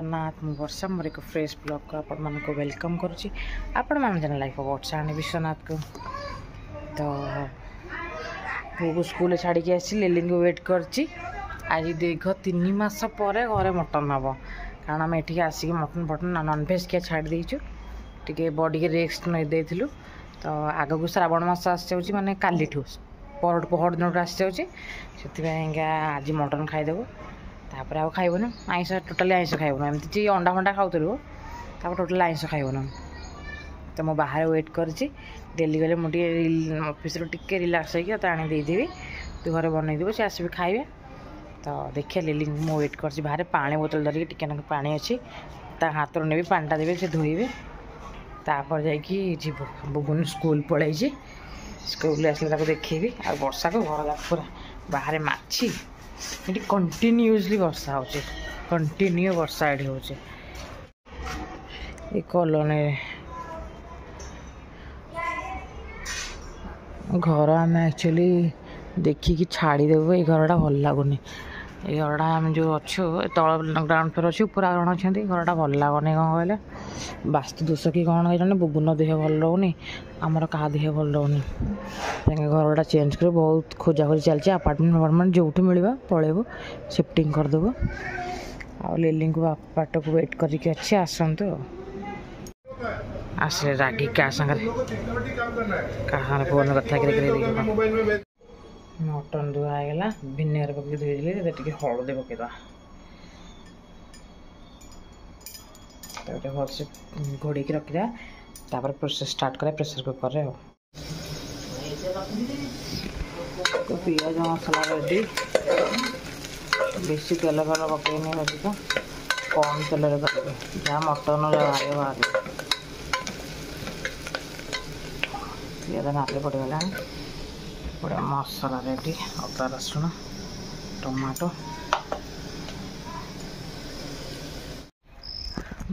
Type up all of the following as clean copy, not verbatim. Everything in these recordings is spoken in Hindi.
जगन्नाथ मु वर्षा मोर एक फ्रेश ब्लॉग को आपण मान को वेलकम करुच्ची आपण मान जन लाइफ वर्षा आने विश्वनाथ को। तो पुक स्कूल छाड़ी के आसी लिली को वेट करची। आज दीर्घ 3 मास पर घरे मटन हम कारण आम ये आसिक मटन फटन नॉनभेज क्या छाड़ी देचु टे बॉडी के रेस्ट नहीं देथिलु। तो आग को श्रावण मास आस माने काली पहर दिन आसी से आज मटन खाईदेबू तापर आउ खाइबन आइंस टोटाली आइंस खाइबन एमती अंडा फंडा खाऊलु टोटाल आइंस खाइबन। तो मो बाहर वेट करची डेली गले मुझे ऑफिस टिके रिलैक्स होगी आनी देदेवी तू घर बनईदेव से आसबि खाइबे। तो देखिए लिली मु वेट करची बाहर पानी बोतल धरिक टिके पानी अच्छी हाथ ने पानीटा देवे से धोइबे तापर जाकि जीव बुबुन स्कूल पलि स्कूल आसले देखी आ वर्षा को घर पूरा बाहर माछी ये कंटिन्यूअसली वर्षा हो कंटिन्यू वर्षा ये हो कॉलोनी घर आम एक्चुअली देखिकी छाड़देबू ये घरटा भल लगुनि ये घरटा आम जो अच्छु तल ग्राउंड फ्लोर अच्छे पूरा जन अच्छा घरटा भल लगुनि कौन कहले वास्तु दोष कि कौन कहते बुबुन देह भल रोनी आमर क्या देह भल रोनी घरटा चेंज कर बहुत खोजाखोजी चलती आपार्टमेंट जो मिल पलैबू शिफ्टिंग करदेबू आ लिली को बाट को वेट करके अच्छे आसतु आसे रागी क्या सागर फोन कथा मटन धुआगला भिनेगर पकड़ धोई टे हलदी पकईदा भलसे घोड़ी रखीदा प्रोसेस स्टार्ट करा प्रेशर कुकर रे तो पियाज मसला रेडी बेसी तेल फेल पकईनी अच्छी तो कम तेल जहाँ मटन बाहर बाहर पियाज नाली पड़गला पूरा मसला रेडी अदा रसुण टमाटो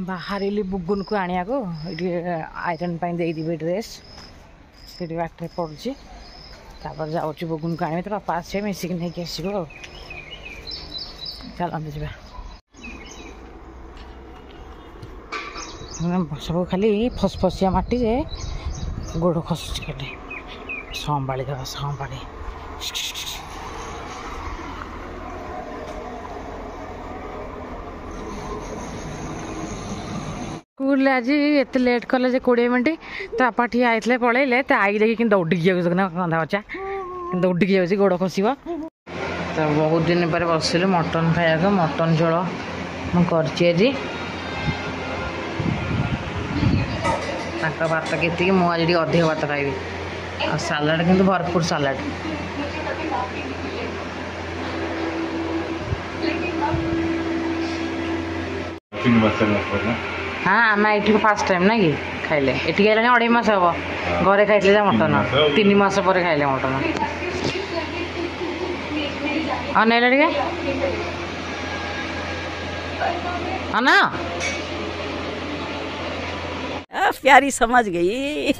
बाहरी बुगुन को आनिया को आयरन दे ड्रेस से बाटे पड़ुची तापर जाऊँ बुगुन को आने तो बापा आसे मिसिक नहीं आसो चलते जा सब खाली फसफसिया माटी जे गोड़ खसुच खाली संभाली देवा संभाली स्कूल आज एत लेट कले 20 मिनट तो आपा ठीक आते पलैले तो आई देखिए कि दौड़ी कंधा बच्चा दौड़ी जाऊँगी गोड़ खस तो बहुत दिन पर बसिलु मटन खाया मटन झोल मुझे भात के मुझे अधिक भात खाइबी और सालाड किंतु भरपूर सालाड हाँ आम ये फास्ट टाइम ना कि खाइले ये 2.5 मास हम घरे खाई मटन 3 मास पर खाइले मटन हाँ ना टे हाँ ना प्यारी समझ गई